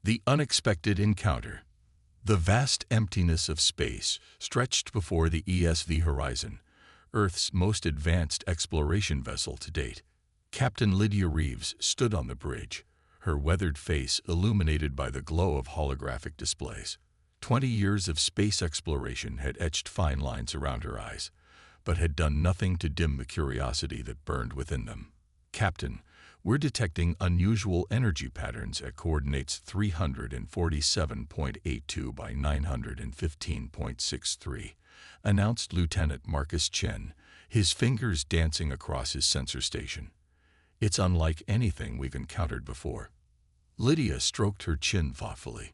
The unexpected encounter. The vast emptiness of space stretched before the HFY horizon, Earth's most advanced exploration vessel to date. Captain Lydia Reeves stood on the bridge, her weathered face illuminated by the glow of holographic displays. 20 years of space exploration had etched fine lines around her eyes, but had done nothing to dim the curiosity that burned within them. "Captain, we're detecting unusual energy patterns at coordinates 347.82 by 915.63, announced Lieutenant Marcus Chen, his fingers dancing across his sensor station. "It's unlike anything we've encountered before." Lydia stroked her chin thoughtfully.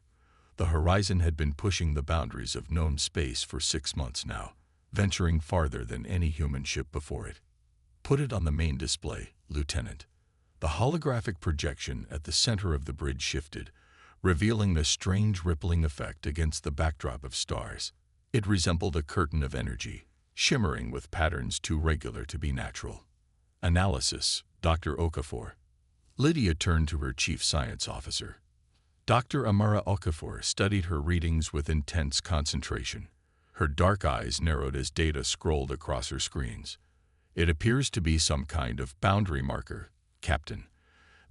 The horizon had been pushing the boundaries of known space for 6 months now, venturing farther than any human ship before it. "Put it on the main display, Lieutenant." The holographic projection at the center of the bridge shifted, revealing a strange rippling effect against the backdrop of stars. It resembled a curtain of energy, shimmering with patterns too regular to be natural. "Analysis, Dr. Okafor." Lydia turned to her chief science officer. Dr. Amara Okafor studied her readings with intense concentration. Her dark eyes narrowed as data scrolled across her screens. "It appears to be some kind of boundary marker, Captain.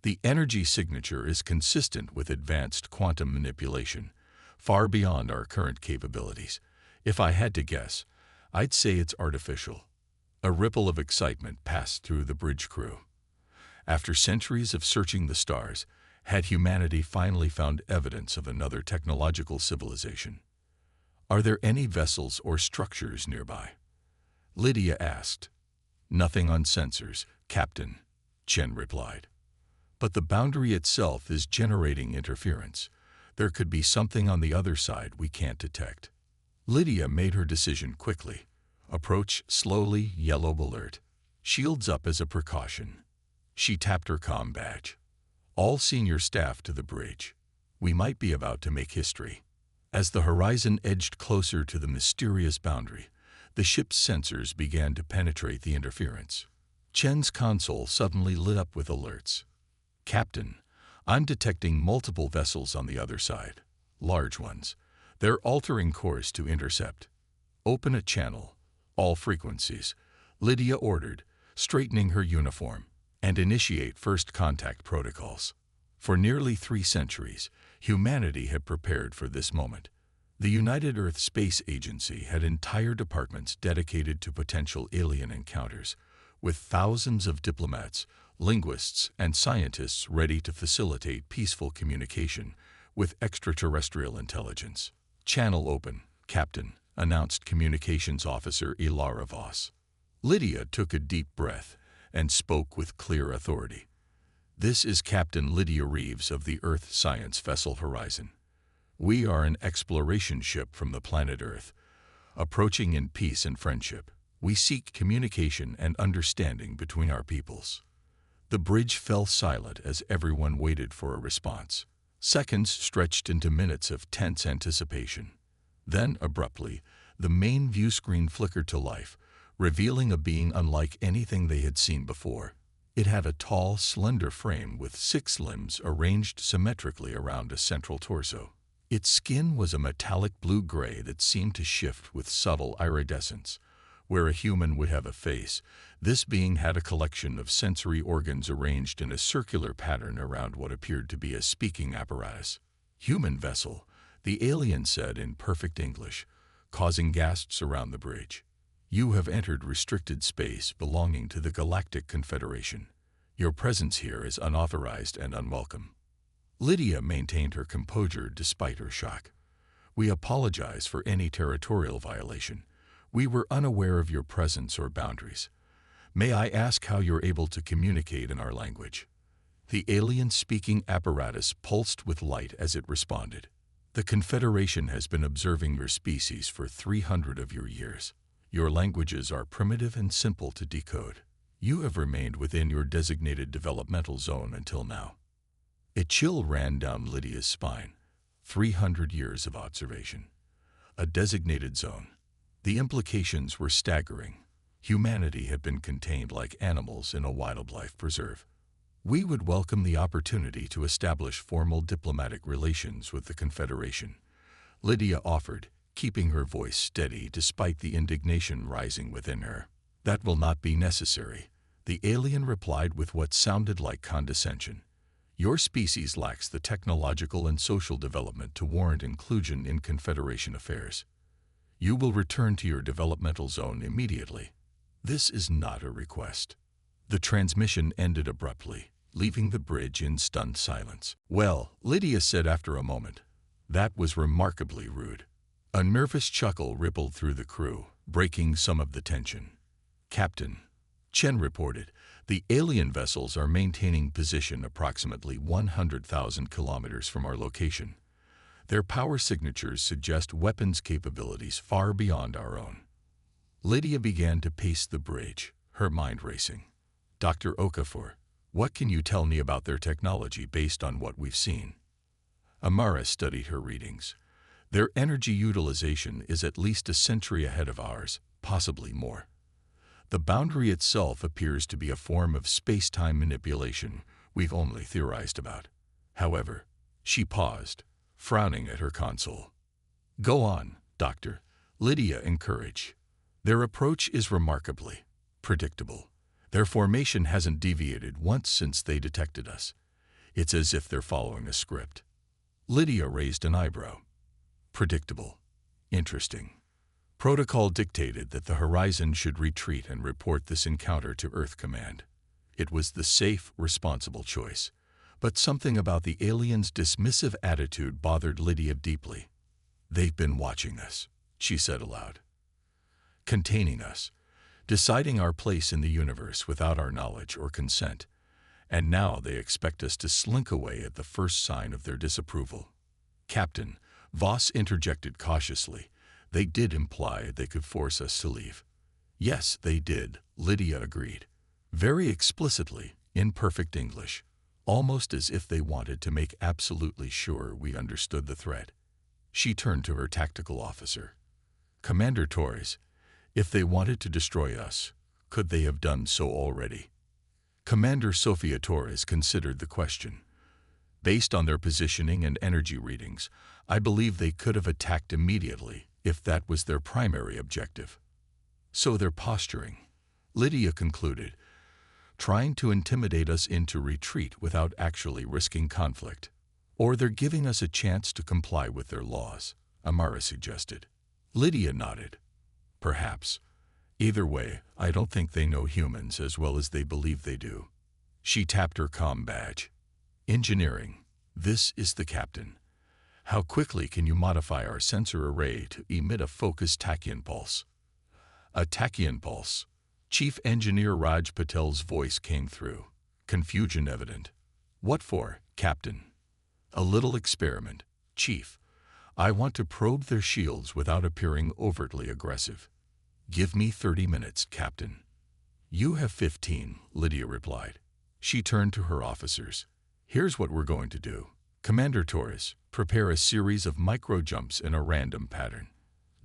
The energy signature is consistent with advanced quantum manipulation, far beyond our current capabilities. If I had to guess, I'd say it's artificial." A ripple of excitement passed through the bridge crew. After centuries of searching the stars, had humanity finally found evidence of another technological civilization? "Are there any vessels or structures nearby?" Lydia asked. "Nothing on sensors, Captain," Chen replied. "But the boundary itself is generating interference. There could be something on the other side we can't detect." Lydia made her decision quickly. "Approach slowly, yellow alert. Shields up as a precaution." She tapped her comm badge. "All senior staff to the bridge. We might be about to make history." As the horizon edged closer to the mysterious boundary, the ship's sensors began to penetrate the interference. Chen's console suddenly lit up with alerts. "Captain, I'm detecting multiple vessels on the other side. Large ones. They're altering course to intercept." "Open a channel, all frequencies," Lydia ordered, straightening her uniform, "and initiate first contact protocols." For nearly 3 centuries, humanity had prepared for this moment. The United Earth Space Agency had entire departments dedicated to potential alien encounters, with thousands of diplomats, linguists, and scientists ready to facilitate peaceful communication with extraterrestrial intelligence. "Channel open, Captain," announced Communications Officer Ilara Voss. Lydia took a deep breath and spoke with clear authority. "This is Captain Lydia Reeves of the Earth Science Vessel Horizon. We are an exploration ship from the planet Earth, approaching in peace and friendship. We seek communication and understanding between our peoples." The bridge fell silent as everyone waited for a response. Seconds stretched into minutes of tense anticipation. Then, abruptly, the main view screen flickered to life, revealing a being unlike anything they had seen before. It had a tall, slender frame with 6 limbs arranged symmetrically around a central torso. Its skin was a metallic blue-gray that seemed to shift with subtle iridescence. Where a human would have a face, this being had a collection of sensory organs arranged in a circular pattern around what appeared to be a speaking apparatus. "Human vessel," the alien said in perfect English, causing gasps around the bridge. "You have entered restricted space belonging to the Galactic Confederation. Your presence here is unauthorized and unwelcome." Lydia maintained her composure despite her shock. "We apologize for any territorial violation. We were unaware of your presence or boundaries. May I ask how you're able to communicate in our language?" The alien-speaking apparatus pulsed with light as it responded. "The Confederation has been observing your species for 300 of your years. Your languages are primitive and simple to decode. You have remained within your designated developmental zone until now." A chill ran down Lydia's spine. 300 years of observation. A designated zone. The implications were staggering. Humanity had been contained like animals in a wildlife preserve. We would welcome the opportunity to establish formal diplomatic relations with the Confederation, Lydia offered, keeping her voice steady despite the indignation rising within her. That will not be necessary, the alien replied with what sounded like condescension. Your species lacks the technological and social development to warrant inclusion in Confederation affairs. You will return to your developmental zone immediately. This is not a request. The transmission ended abruptly, leaving the bridge in stunned silence. Well, Lydia said after a moment, that was remarkably rude. A nervous chuckle rippled through the crew, breaking some of the tension. Captain, Chen reported, the alien vessels are maintaining position approximately 100,000 kilometers from our location. Their power signatures suggest weapons capabilities far beyond our own. Lydia began to pace the bridge, her mind racing. Dr. Okafor, what can you tell me about their technology based on what we've seen? Amara studied her readings. Their energy utilization is at least a century ahead of ours, possibly more. The boundary itself appears to be a form of space-time manipulation we've only theorized about. However, she paused, frowning at her console. Go on, Doctor, Lydia encouraged. Their approach is remarkably predictable. Their formation hasn't deviated once since they detected us. It's as if they're following a script. Lydia raised an eyebrow. Predictable. Interesting. Protocol dictated that the Horizon should retreat and report this encounter to Earth Command. It was the safe, responsible choice. But something about the aliens' dismissive attitude bothered Lydia deeply. They've been watching us, she said aloud. Containing us, deciding our place in the universe without our knowledge or consent. And now they expect us to slink away at the first sign of their disapproval. Captain, Voss interjected cautiously. They did imply they could force us to leave. Yes, they did, Lydia agreed. Very explicitly, in perfect English, almost as if they wanted to make absolutely sure we understood the threat. She turned to her tactical officer. Commander Torres, if they wanted to destroy us, could they have done so already? Commander Sofia Torres considered the question. Based on their positioning and energy readings, I believe they could have attacked immediately if that was their primary objective. So they're posturing, Lydia concluded, trying to intimidate us into retreat without actually risking conflict. Or they're giving us a chance to comply with their laws, Amara suggested. Lydia nodded. Perhaps. Either way, I don't think they know humans as well as they believe they do. She tapped her comm badge. Engineering. This is the captain. How quickly can you modify our sensor array to emit a focused tachyon pulse? A tachyon pulse. Chief Engineer Raj Patel's voice came through, confusion evident. What for, Captain? A little experiment, Chief. I want to probe their shields without appearing overtly aggressive. Give me 30 minutes, Captain. You have 15, Lydia replied. She turned to her officers. Here's what we're going to do. Commander Torres, prepare a series of micro-jumps in a random pattern.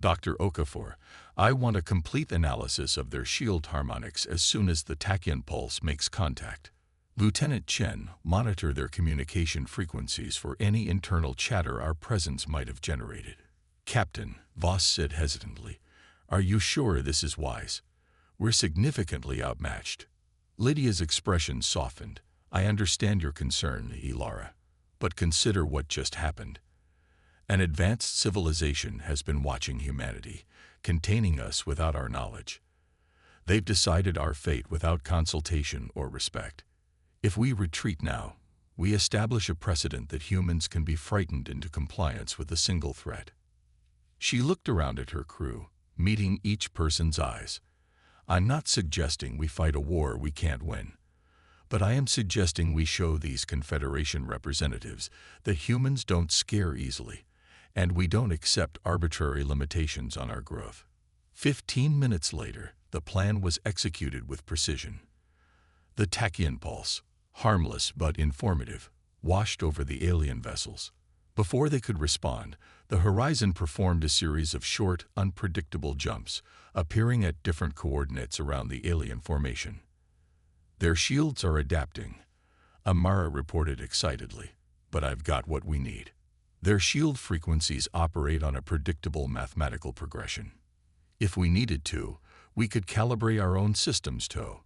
Dr. Okafor, I want a complete analysis of their shield harmonics as soon as the tachyon pulse makes contact. Lieutenant Chen, monitor their communication frequencies for any internal chatter our presence might have generated. Captain, Voss said hesitantly, are you sure this is wise? We're significantly outmatched. Lydia's expression softened. I understand your concern, Ilara. But consider what just happened. An advanced civilization has been watching humanity, containing us without our knowledge. They've decided our fate without consultation or respect. If we retreat now, we establish a precedent that humans can be frightened into compliance with a single threat. She looked around at her crew, meeting each person's eyes. I'm not suggesting we fight a war we can't win. But I am suggesting we show these Confederation representatives that humans don't scare easily, and we don't accept arbitrary limitations on our growth. 15 minutes later, the plan was executed with precision. The tachyon pulse, harmless but informative, washed over the alien vessels. Before they could respond, the Horizon performed a series of short, unpredictable jumps, appearing at different coordinates around the alien formation. Their shields are adapting. Amara reported excitedly. But I've got what we need. Their shield frequencies operate on a predictable mathematical progression. If we needed to, we could calibrate our own systems too.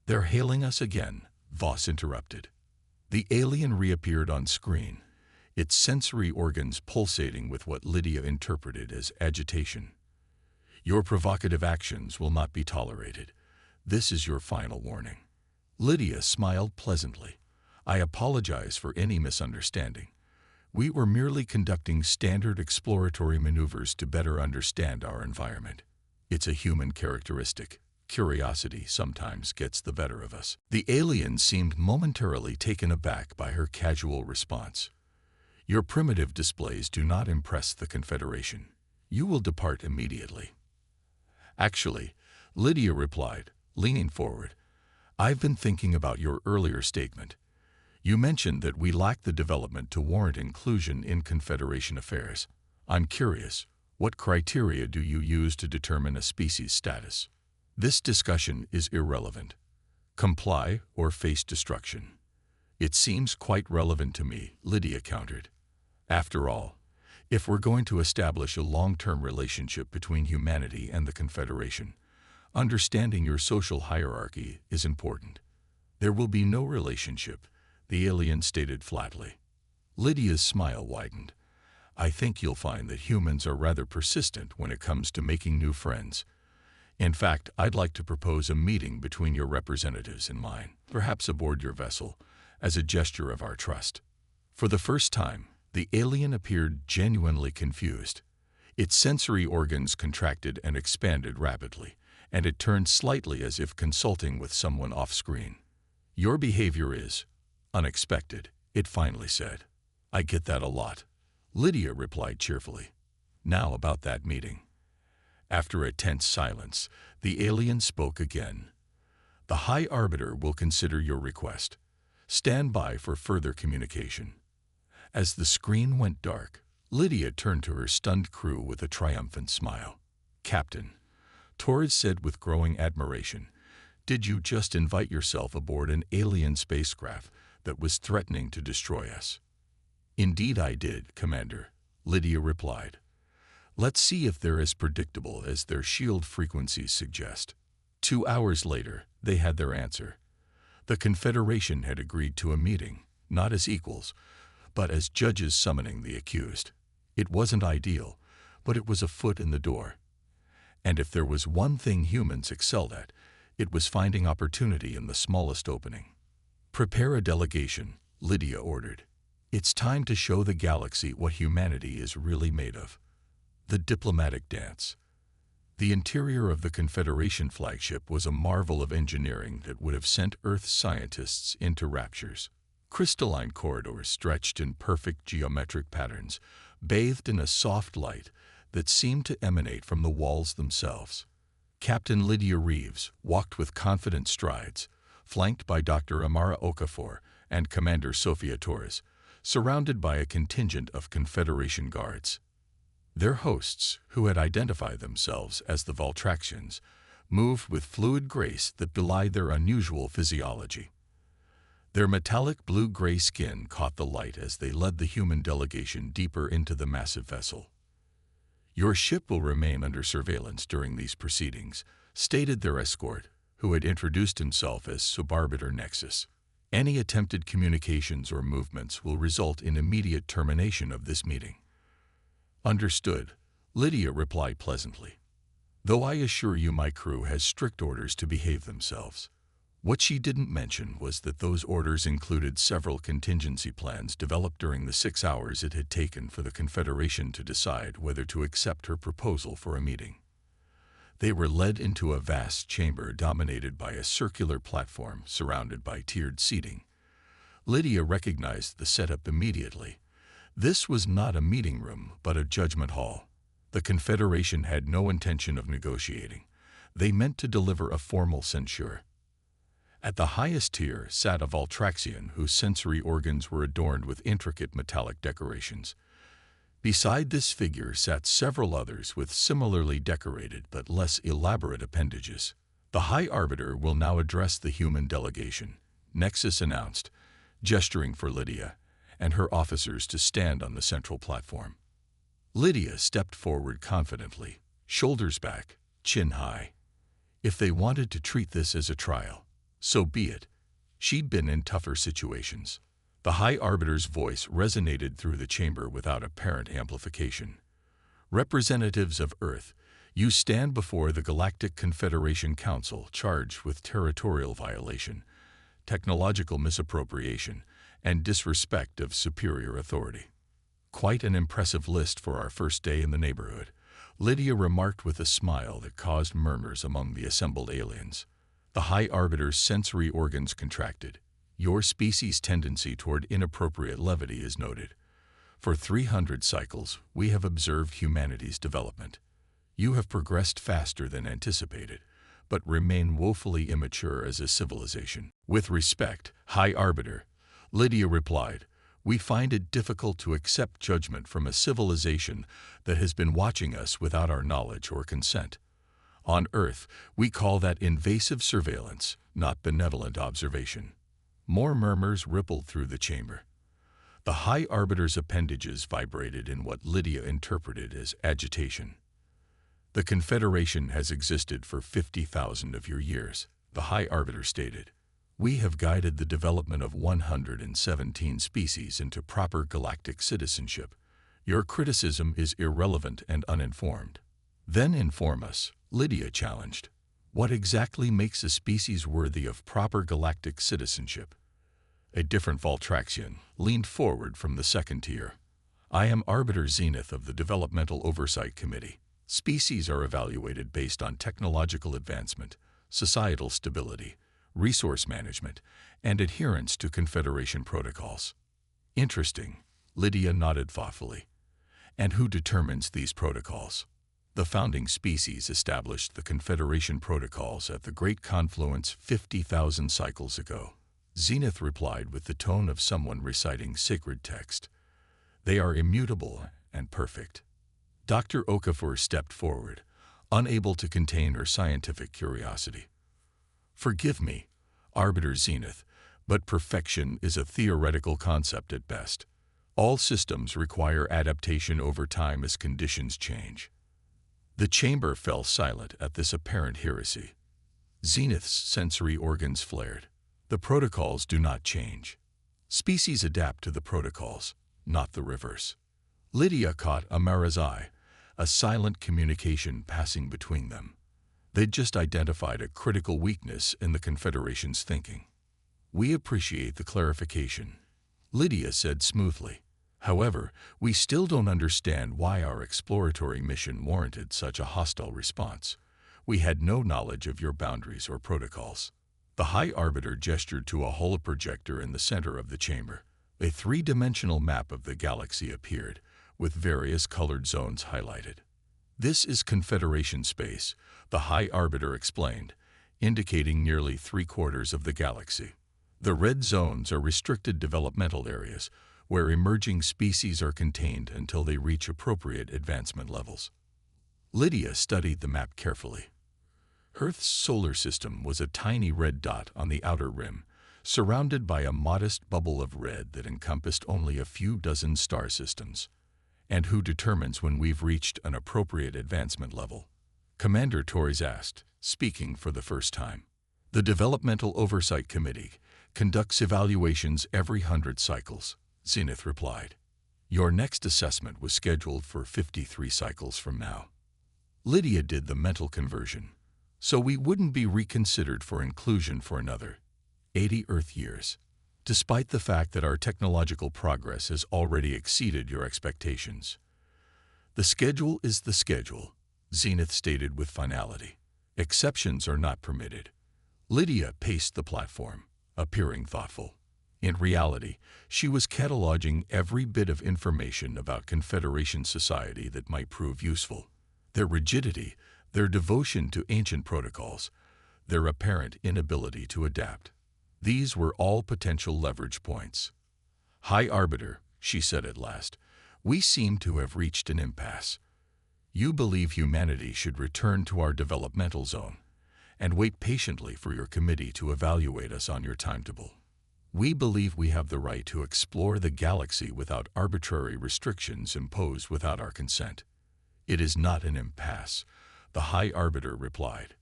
They're hailing us again, Voss interrupted. The alien reappeared on screen, its sensory organs pulsating with what Lydia interpreted as agitation. Your provocative actions will not be tolerated. This is your final warning. Lydia smiled pleasantly. I apologize for any misunderstanding. We were merely conducting standard exploratory maneuvers to better understand our environment. It's a human characteristic. Curiosity sometimes gets the better of us. The alien seemed momentarily taken aback by her casual response. Your primitive displays do not impress the Confederation. You will depart immediately. Actually, Lydia replied, leaning forward, I've been thinking about your earlier statement. You mentioned that we lack the development to warrant inclusion in Confederation affairs. I'm curious, what criteria do you use to determine a species' status? This discussion is irrelevant. Comply or face destruction. It seems quite relevant to me, Lydia countered. After all, if we're going to establish a long-term relationship between humanity and the Confederation, understanding your social hierarchy is important. There will be no relationship, the alien stated flatly. Lydia's smile widened. I think you'll find that humans are rather persistent when it comes to making new friends. In fact, I'd like to propose a meeting between your representatives and mine, perhaps aboard your vessel, as a gesture of our trust. For the first time, the alien appeared genuinely confused. Its sensory organs contracted and expanded rapidly, and it turned slightly as if consulting with someone off-screen. Your behavior is unexpected, it finally said. I get that a lot. Lydia replied cheerfully. Now about that meeting. After a tense silence, the alien spoke again. The High Arbiter will consider your request. Stand by for further communication. As the screen went dark, Lydia turned to her stunned crew with a triumphant smile. Captain, Torres said with growing admiration, did you just invite yourself aboard an alien spacecraft that was threatening to destroy us? Indeed I did, Commander, Lydia replied. Let's see if they're as predictable as their shield frequencies suggest. 2 hours later, they had their answer. The Confederation had agreed to a meeting, not as equals, but as judges summoning the accused. It wasn't ideal, but it was a foot in the door. And if there was one thing humans excelled at, it was finding opportunity in the smallest opening. Prepare a delegation, Lydia ordered. It's time to show the galaxy what humanity is really made of. The diplomatic dance. The interior of the Confederation flagship was a marvel of engineering that would have sent Earth scientists into raptures. Crystalline corridors stretched in perfect geometric patterns, bathed in a soft light that seemed to emanate from the walls themselves. Captain Lydia Reeves walked with confident strides, flanked by Dr. Amara Okafor and Commander Sofia Torres, surrounded by a contingent of Confederation guards. Their hosts, who had identified themselves as the Valtraxians, moved with fluid grace that belied their unusual physiology. Their metallic blue-gray skin caught the light as they led the human delegation deeper into the massive vessel. Your ship will remain under surveillance during these proceedings, stated their escort, who had introduced himself as Subarbiter Nexus. Any attempted communications or movements will result in immediate termination of this meeting. Understood, Lydia replied pleasantly. Though I assure you my crew has strict orders to behave themselves. What she didn't mention was that those orders included several contingency plans developed during the 6 hours it had taken for the Confederation to decide whether to accept her proposal for a meeting. They were led into a vast chamber dominated by a circular platform surrounded by tiered seating. Lydia recognized the setup immediately. This was not a meeting room, but a judgment hall. The Confederation had no intention of negotiating. They meant to deliver a formal censure. At the highest tier sat a Valtraxian whose sensory organs were adorned with intricate metallic decorations. Beside this figure sat several others with similarly decorated but less elaborate appendages. The High Arbiter will now address the human delegation, Nexus announced. gesturing for Lydia and her officers to stand on the central platform. Lydia stepped forward confidently, shoulders back, chin high. If they wanted to treat this as a trial, so be it. She'd been in tougher situations. The High Arbiter's voice resonated through the chamber without apparent amplification. Representatives of Earth, you stand before the Galactic Confederation Council charged with territorial violation, technological misappropriation, and disrespect of superior authority. Quite an impressive list for our first day in the neighborhood, Lydia remarked with a smile that caused murmurs among the assembled aliens. The High Arbiter's sensory organs contracted. Your species' tendency toward inappropriate levity is noted. For 300 cycles, we have observed humanity's development. You have progressed faster than anticipated, but remain woefully immature as a civilization. With respect, High Arbiter, Lydia replied, we find it difficult to accept judgment from a civilization that has been watching us without our knowledge or consent. On Earth, we call that invasive surveillance, not benevolent observation. More murmurs rippled through the chamber. The High Arbiter's appendages vibrated in what Lydia interpreted as agitation. The Confederation has existed for 50,000 of your years, the High Arbiter stated. We have guided the development of 117 species into proper galactic citizenship. Your criticism is irrelevant and uninformed. Then inform us, Lydia challenged. What exactly makes a species worthy of proper galactic citizenship? A different Valtraxian leaned forward from the second tier. I am Arbiter Zenith of the Developmental Oversight Committee. Species are evaluated based on technological advancement, societal stability, resource management, and adherence to Confederation protocols. Interesting, Lydia nodded thoughtfully. And who determines these protocols? The founding species established the Confederation protocols at the Great Confluence 50,000 cycles ago. Zenith replied with the tone of someone reciting sacred text. They are immutable and perfect. Dr. Okafor stepped forward, unable to contain her scientific curiosity. Forgive me, Arbiter Zenith, but perfection is a theoretical concept at best. All systems require adaptation over time as conditions change. The chamber fell silent at this apparent heresy. Zenith's sensory organs flared. The protocols do not change. Species adapt to the protocols, not the reverse. Lydia caught Amara's eye, a silent communication passing between them. They'd just identified a critical weakness in the Confederation's thinking. We appreciate the clarification, Lydia said smoothly. However, we still don't understand why our exploratory mission warranted such a hostile response. We had no knowledge of your boundaries or protocols. The High Arbiter gestured to a holoprojector in the center of the chamber. A three-dimensional map of the galaxy appeared, with various colored zones highlighted. This is Confederation space, the High Arbiter explained, indicating nearly 3/4 of the galaxy. The red zones are restricted developmental areas, where emerging species are contained until they reach appropriate advancement levels. Lydia studied the map carefully. Earth's solar system was a tiny red dot on the outer rim, surrounded by a modest bubble of red that encompassed only a few dozen star systems. And who determines when we've reached an appropriate advancement level? Commander Torres asked, speaking for the first time. The Developmental Oversight Committee conducts evaluations every 100 cycles, Zenith replied. Your next assessment was scheduled for 53 cycles from now. Lydia did the mental conversion. So we wouldn't be reconsidered for inclusion for another 80 Earth years, despite the fact that our technological progress has already exceeded your expectations. The schedule is the schedule, Zenith stated with finality. Exceptions are not permitted. Lydia paced the platform, appearing thoughtful. In reality, she was cataloging every bit of information about Confederation society that might prove useful. Their rigidity, their devotion to ancient protocols, their apparent inability to adapt. These were all potential leverage points. High Arbiter, she said at last, we seem to have reached an impasse. You believe humanity should return to our developmental zone and wait patiently for your committee to evaluate us on your timetable. We believe we have the right to explore the galaxy without arbitrary restrictions imposed without our consent. It is not an impasse, the High Arbiter replied.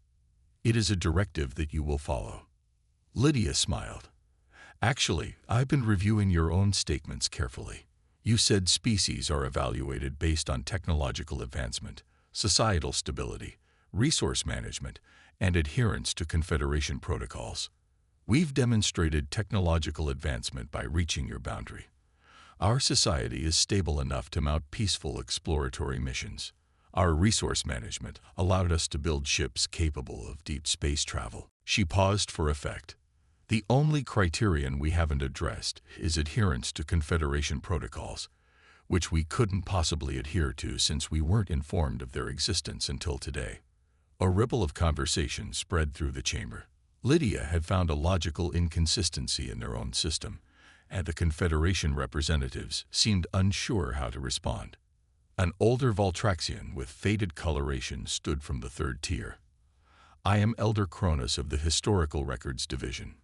It is a directive that you will follow. Lydia smiled. Actually, I've been reviewing your own statements carefully. You said species are evaluated based on technological advancement, societal stability, resource management, and adherence to Confederation protocols. We've demonstrated technological advancement by reaching your boundary. Our society is stable enough to mount peaceful exploratory missions. Our resource management allowed us to build ships capable of deep space travel. She paused for effect. The only criterion we haven't addressed is adherence to Confederation protocols, which we couldn't possibly adhere to since we weren't informed of their existence until today. A ripple of conversation spread through the chamber. Lydia had found a logical inconsistency in their own system, and the Confederation representatives seemed unsure how to respond. An older Valtraxian with faded coloration stood from the third tier. I am Elder Cronus of the Historical Records Division.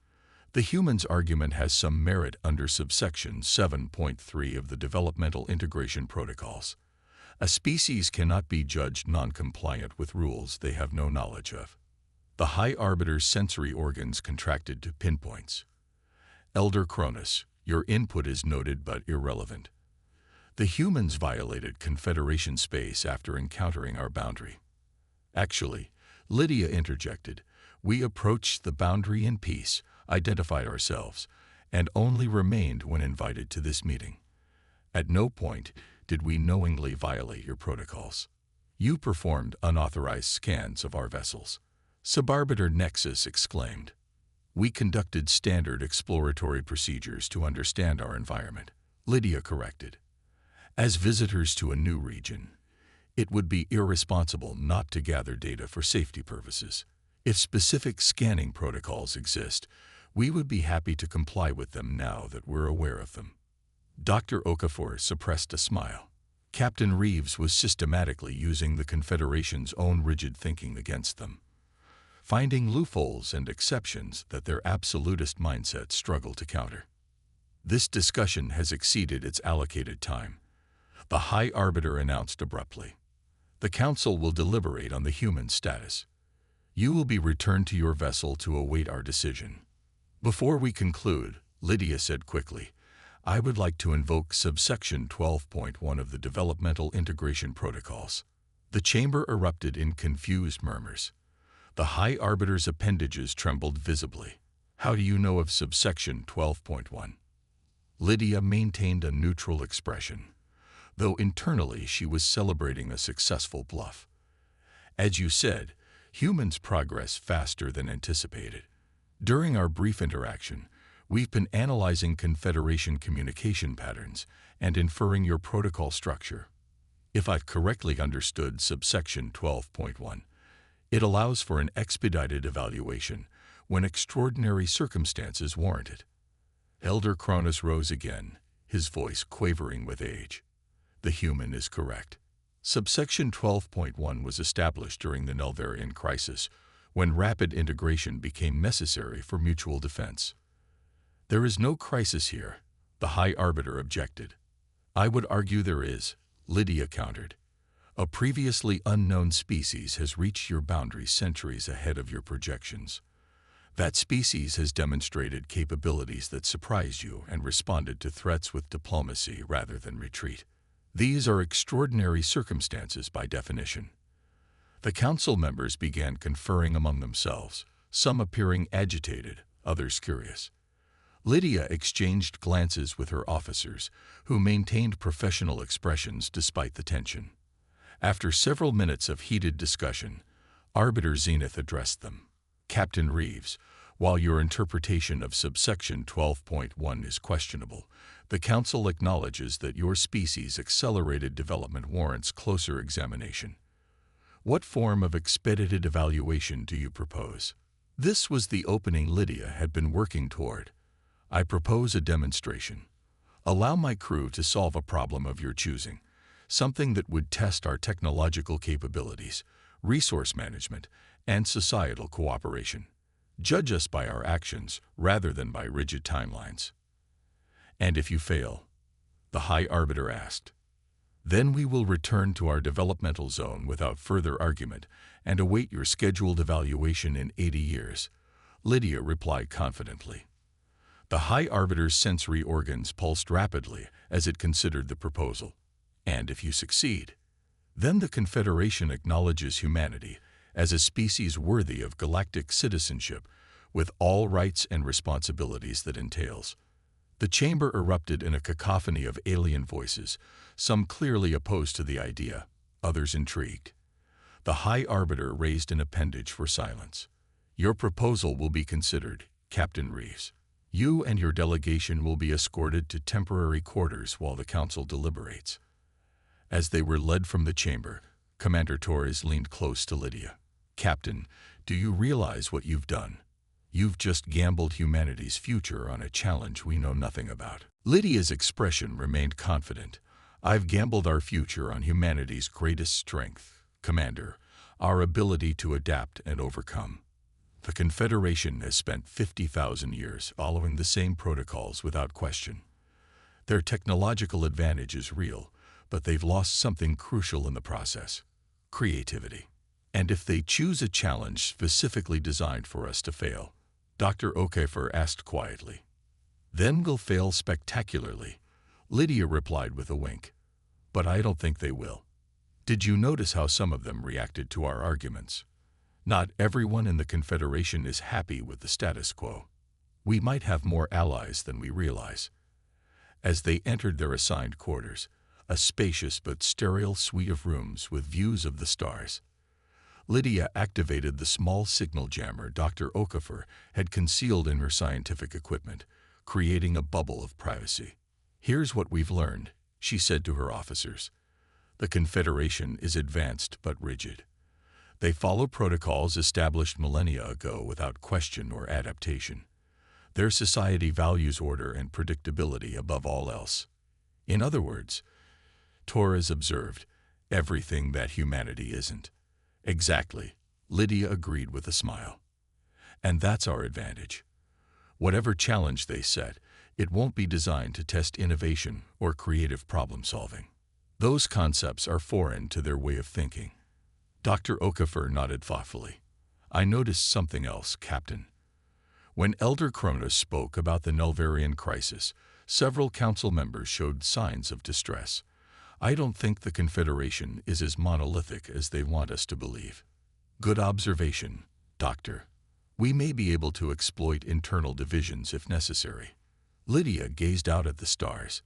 The human's argument has some merit under subsection 7.3 of the Developmental Integration Protocols. A species cannot be judged non-compliant with rules they have no knowledge of. The High Arbiter's sensory organs contracted to pinpoints. Elder Cronus, your input is noted but irrelevant. The humans violated Confederation space after encountering our boundary. Actually, Lydia interjected, we approached the boundary in peace, identified ourselves, and only remained when invited to this meeting. At no point did we knowingly violate your protocols. You performed unauthorized scans of our vessels. Subarbiter Nexus exclaimed. We conducted standard exploratory procedures to understand our environment. Lydia corrected. As visitors to a new region, it would be irresponsible not to gather data for safety purposes. If specific scanning protocols exist, we would be happy to comply with them now that we're aware of them. Dr. Okafor suppressed a smile. Captain Reeves was systematically using the Confederation's own rigid thinking against them, finding loopholes and exceptions that their absolutist mindset struggled to counter. This discussion has exceeded its allocated time. The High Arbiter announced abruptly. The Council will deliberate on the human status. You will be returned to your vessel to await our decision. Before we conclude, Lydia said quickly, I would like to invoke subsection 12.1 of the Developmental Integration Protocols. The chamber erupted in confused murmurs. The High Arbiter's appendages trembled visibly. How do you know of subsection 12.1? Lydia maintained a neutral expression, though internally she was celebrating a successful bluff. As you said, humans progress faster than anticipated. During our brief interaction, we've been analyzing Confederation communication patterns and inferring your protocol structure. If I've correctly understood subsection 12.1, it allows for an expedited evaluation when extraordinary circumstances warrant it. Elder Cronus rose again, his voice quavering with age. The human is correct. Subsection 12.1 was established during the Nelvarian crisis, when rapid integration became necessary for mutual defense. There is no crisis here, the High Arbiter objected. I would argue there is, Lydia countered. A previously unknown species has reached your boundaries centuries ahead of your projections. That species has demonstrated capabilities that surprised you and responded to threats with diplomacy rather than retreat. These are extraordinary circumstances by definition. The council members began conferring among themselves, some appearing agitated, others curious. Lydia exchanged glances with her officers, who maintained professional expressions despite the tension. After several minutes of heated discussion, Arbiter Zenith addressed them. Captain Reeves, while your interpretation of subsection 12.1 is questionable, the Council acknowledges that your species' accelerated development warrants closer examination. What form of expedited evaluation do you propose? This was the opening Lydia had been working toward. I propose a demonstration. Allow my crew to solve a problem of your choosing, something that would test our technological capabilities, resource management, and societal cooperation. Judge us by our actions rather than by rigid timelines. And if you fail, the High Arbiter asked, then we will return to our developmental zone without further argument and await your scheduled evaluation in 80 years, Lydia replied confidently. The High Arbiter's sensory organs pulsed rapidly as it considered the proposal. And if you succeed, then the Confederation acknowledges humanity as a species worthy of galactic citizenship with all rights and responsibilities that entails. The chamber erupted in a cacophony of alien voices, some clearly opposed to the idea, others intrigued. The High Arbiter raised an appendage for silence. Your proposal will be considered, Captain Reeves. You and your delegation will be escorted to temporary quarters while the Council deliberates. As they were led from the chamber, Commander Torres leaned close to Lydia. Captain, do you realize what you've done? You've just gambled humanity's future on a challenge we know nothing about. Lydia's expression remained confident. I've gambled our future on humanity's greatest strength, Commander, our ability to adapt and overcome. The Confederation has spent 50,000 years following the same protocols without question. Their technological advantage is real, but they've lost something crucial in the process: creativity. And if they choose a challenge specifically designed for us to fail, Dr. Okafor asked quietly, then we'll fail spectacularly, Lydia replied with a wink. But I don't think they will. Did you notice how some of them reacted to our arguments? Not everyone in the Confederation is happy with the status quo. We might have more allies than we realize. As they entered their assigned quarters, a spacious but sterile suite of rooms with views of the stars, Lydia activated the small signal jammer Dr. Okafor had concealed in her scientific equipment, creating a bubble of privacy. Here's what we've learned, she said to her officers. The Confederation is advanced but rigid. They follow protocols established millennia ago without question or adaptation. Their society values order and predictability above all else. In other words, Torres observed, everything that humanity isn't. Exactly, Lydia agreed with a smile. And that's our advantage. Whatever challenge they set, it won't be designed to test innovation or creative problem-solving. Those concepts are foreign to their way of thinking. Dr. Okafor nodded thoughtfully. I noticed something else, Captain. When Elder Kronos spoke about the Nulvarian crisis, several council members showed signs of distress. I don't think the Confederation is as monolithic as they want us to believe. Good observation, Doctor. We may be able to exploit internal divisions if necessary. Lydia gazed out at the stars.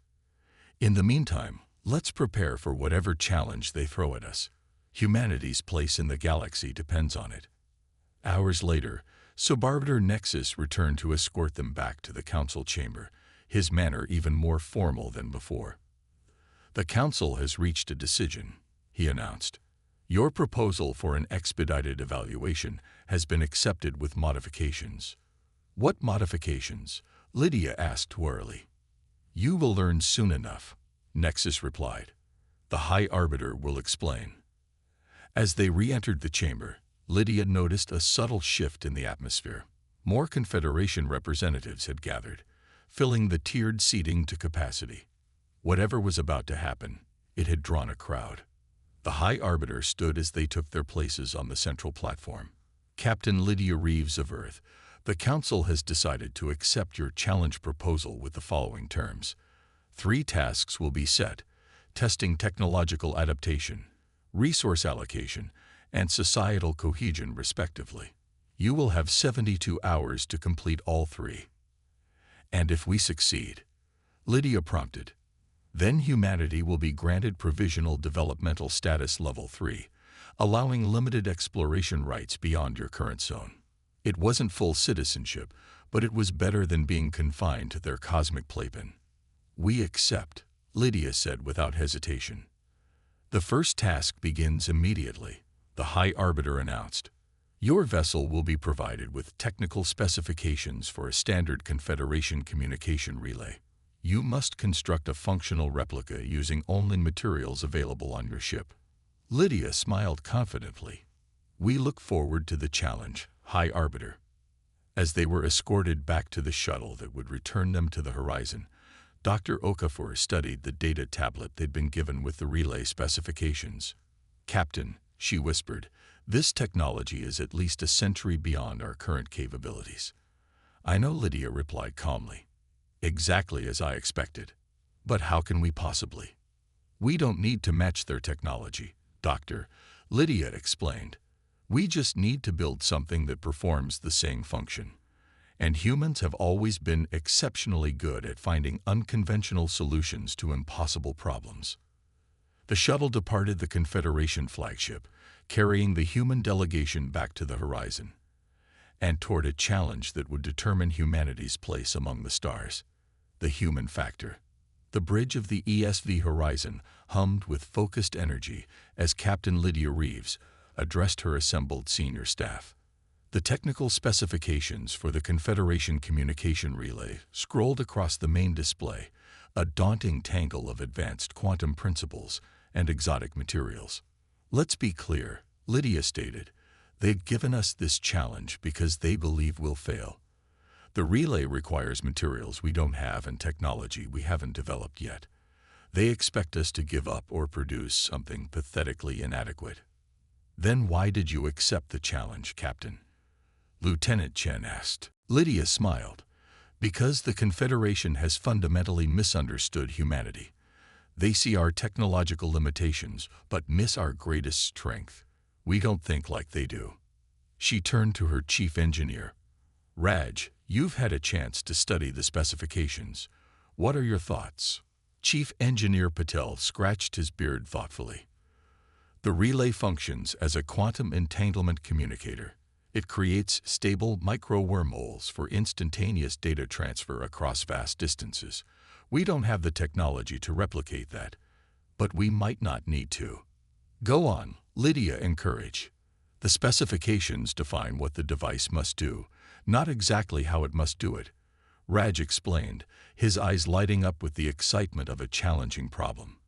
In the meantime, let's prepare for whatever challenge they throw at us. Humanity's place in the galaxy depends on it. Hours later, Subarbiter Nexus returned to escort them back to the council chamber, his manner even more formal than before. The council has reached a decision, he announced. Your proposal for an expedited evaluation has been accepted with modifications. What modifications? Lydia asked wearily. You will learn soon enough, Nexus replied. The High Arbiter will explain. As they re-entered the chamber, Lydia noticed a subtle shift in the atmosphere. More Confederation representatives had gathered, filling the tiered seating to capacity. Whatever was about to happen, it had drawn a crowd. The High Arbiter stood as they took their places on the central platform. Captain Lydia Reeves of Earth, the Council has decided to accept your challenge proposal with the following terms. 3 tasks will be set: testing technological adaptation, resource allocation, and societal cohesion, respectively. You will have 72 hours to complete all 3. And if we succeed, Lydia prompted, then humanity will be granted provisional developmental status level 3, allowing limited exploration rights beyond your current zone. It wasn't full citizenship, but it was better than being confined to their cosmic playpen. We accept, Lydia said without hesitation. The first task begins immediately, the High Arbiter announced. Your vessel will be provided with technical specifications for a standard Confederation communication relay. You must construct a functional replica using only materials available on your ship. Lydia smiled confidently. We look forward to the challenge, High Arbiter. As they were escorted back to the shuttle that would return them to the horizon, Dr. Okafor studied the data tablet they'd been given with the relay specifications. "Captain," she whispered, "this technology is at least a century beyond our current capabilities." "I know," Lydia replied calmly. "Exactly as I expected. But how can we possibly?" "We don't need to match their technology, Doctor," Lydia explained. "We just need to build something that performs the same function. And humans have always been exceptionally good at finding unconventional solutions to impossible problems." The shuttle departed the Confederation flagship, carrying the human delegation back to the horizon, and toward a challenge that would determine humanity's place among the stars: the human factor. The bridge of the ESV horizon hummed with focused energy as Captain Lydia Reeves addressed her assembled senior staff. The technical specifications for the Confederation communication relay scrolled across the main display, a daunting tangle of advanced quantum principles and exotic materials. "Let's be clear," Lydia stated. "They've given us this challenge because they believe we'll fail. The relay requires materials we don't have and technology we haven't developed yet. They expect us to give up or produce something pathetically inadequate." "Then why did you accept the challenge, Captain?" Lieutenant Chen asked. Lydia smiled. "Because the Confederation has fundamentally misunderstood humanity. They see our technological limitations, but miss our greatest strength. We don't think like they do." She turned to her chief engineer. "Raj, you've had a chance to study the specifications. What are your thoughts?" Chief Engineer Patel scratched his beard thoughtfully. "The relay functions as a quantum entanglement communicator. It creates stable micro-wormholes for instantaneous data transfer across vast distances. We don't have the technology to replicate that, but we might not need to." "Go on," Lydia encouraged. "The specifications define what the device must do, not exactly how it must do it," Raj explained, his eyes lighting up with the excitement of a challenging problem.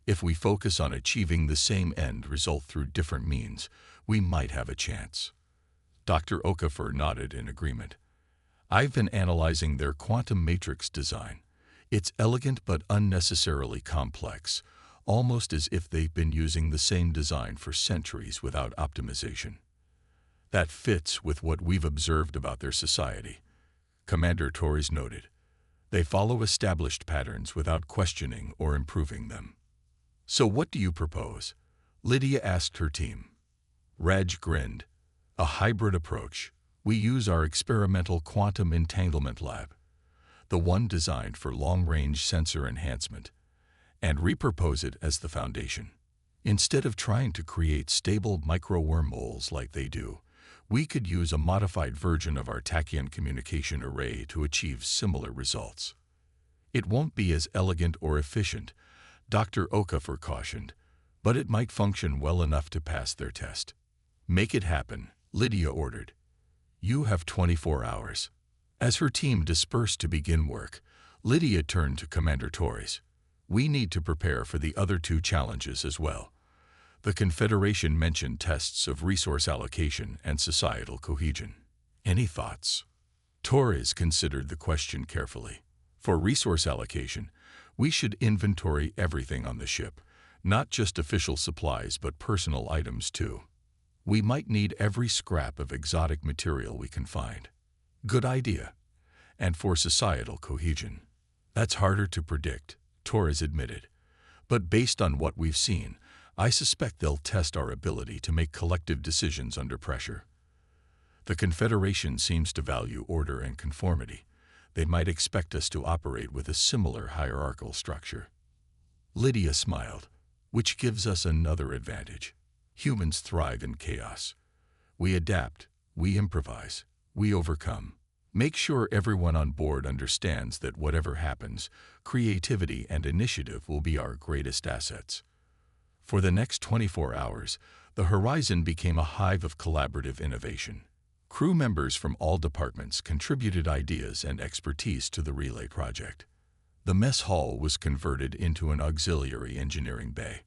"If we focus on achieving the same end result through different means, we might have a chance." Dr. Okafor nodded in agreement. "I've been analyzing their quantum matrix design. It's elegant but unnecessarily complex, almost as if they've been using the same design for centuries without optimization. That fits with what we've observed about their society," Commander Torres noted. "They follow established patterns without questioning or improving them." "So what do you propose?" Lydia asked her team. Raj grinned. "A hybrid approach. We use our experimental quantum entanglement lab, the one designed for long-range sensor enhancement, and repurpose it as the foundation. Instead of trying to create stable micro-wormholes like they do, we could use a modified version of our tachyon communication array to achieve similar results. It won't be as elegant or efficient," Dr. Okafor cautioned, "but it might function well enough to pass their test." "Make it happen," Lydia ordered. "You have 24 hours. As her team dispersed to begin work, Lydia turned to Commander Torres. "We need to prepare for the other two challenges as well." The Confederation mentioned tests of resource allocation and societal cohesion. "Any thoughts?" Torres considered the question carefully. "For resource allocation, we should inventory everything on the ship, not just official supplies but personal items too. We might need every scrap of exotic material we can find." "Good idea." "And for societal cohesion, that's harder to predict," Torres admitted. "But based on what we've seen, I suspect they'll test our ability to make collective decisions under pressure. The Confederation seems to value order and conformity. They might expect us to operate with a similar hierarchical structure." Lydia smiled. "Which gives us another advantage. Humans thrive in chaos. We adapt, we improvise, we overcome. Make sure everyone on board understands that whatever happens, creativity and initiative will be our greatest assets." For the next 24 hours, the horizon became a hive of collaborative innovation. Crew members from all departments contributed ideas and expertise to the relay project. The mess hall was converted into an auxiliary engineering bay.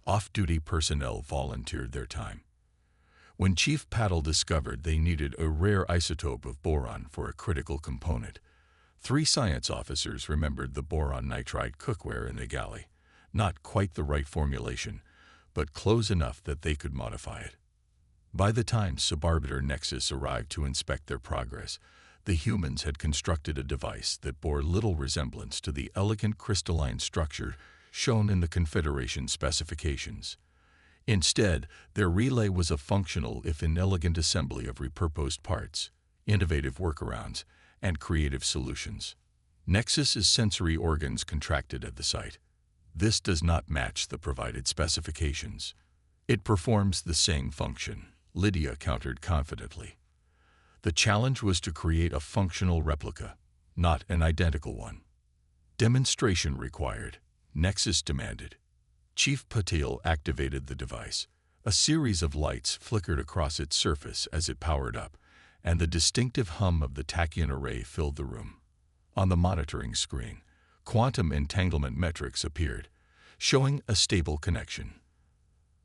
Off-duty personnel volunteered their time. When Chief Paddle discovered they needed a rare isotope of boron for a critical component, 3 science officers remembered the boron nitride cookware in the galley. Not quite the right formulation, but close enough that they could modify it. By the time Subarbiter Nexus arrived to inspect their progress, the humans had constructed a device that bore little resemblance to the elegant crystalline structure shown in the Confederation specifications. Instead, their relay was a functional if inelegant assembly of repurposed parts, innovative workarounds, and creative solutions. Nexus's sensory organs contracted at the sight. This does not match the provided specifications. It performs the same function, Lydia countered confidently. The challenge was to create a functional replica, not an identical one. Demonstration required, Nexus demanded. Chief Patil activated the device. A series of lights flickered across its surface as it powered up, and the distinctive hum of the tachyon array filled the room. On the monitoring screen, quantum entanglement metrics appeared, showing a stable connection.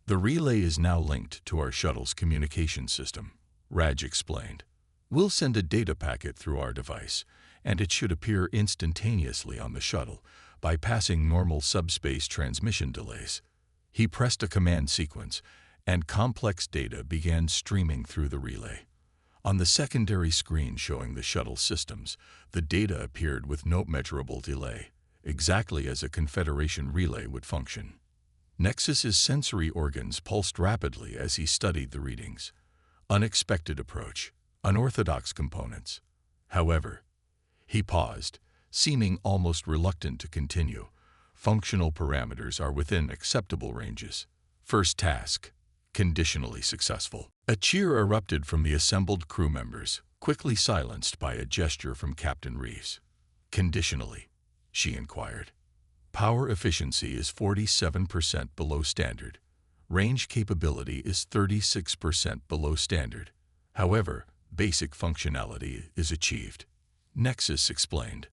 The relay is now linked to our shuttle's communication system, Raj explained. We'll send a data packet through our device, and it should appear instantaneously on the shuttle, bypassing normal subspace transmission delays. He pressed a command sequence, and complex data began streaming through the relay. On the secondary screen showing the shuttle systems, the data appeared with no measurable delay, exactly as a Confederation relay would function. Nexus's sensory organs pulsed rapidly as he studied the readings. Unexpected approach, unorthodox components. However, he paused, seeming almost reluctant to continue. Functional parameters are within acceptable ranges. First task, conditionally successful. A cheer erupted from the assembled crew members, quickly silenced by a gesture from Captain Reeves. Conditionally, she inquired. Power efficiency is 47% below standard. Range capability is 36% below standard. However, basic functionality is achieved. Nexus explained.